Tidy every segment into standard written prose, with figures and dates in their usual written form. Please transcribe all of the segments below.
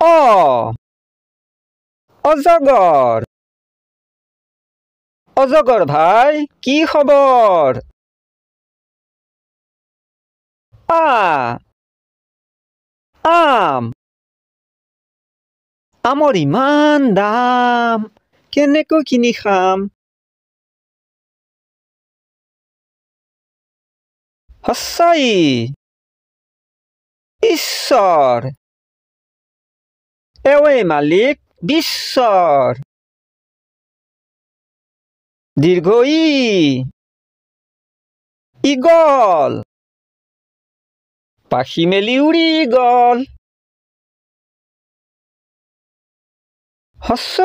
অ অজগৰ অজগৰ ভাই কি খবৰ আম আমৰ ইমান দাম কেনেকৈ কিনি খাম সঁচাই ঈশ্বৰ এৱে মালিক বিশ্বৰ দীৰ্ঘ ই গল পাখি মেলি উৰি গল হস্ৰ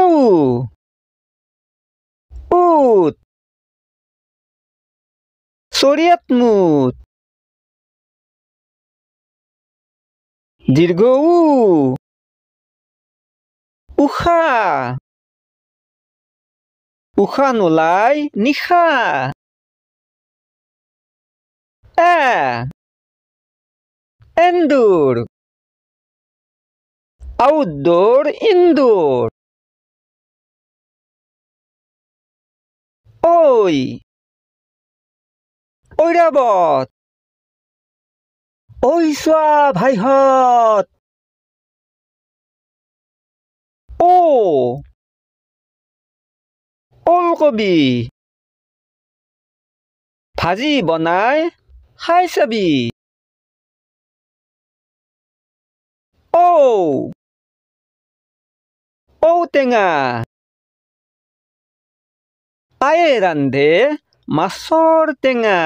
উত চৰিয়াত মুত দীৰ্ঘ উশাহ নোলাই নিশা এন্দুৰ আউটডোৰ ইনডোৰ ঐৰাবত ঐ চোৱা ভাইহঁত ওলকবি ভাজি বনাই খাই চাবি ঔটেঙা আয়ে ৰান্ধে মাছৰ টেঙা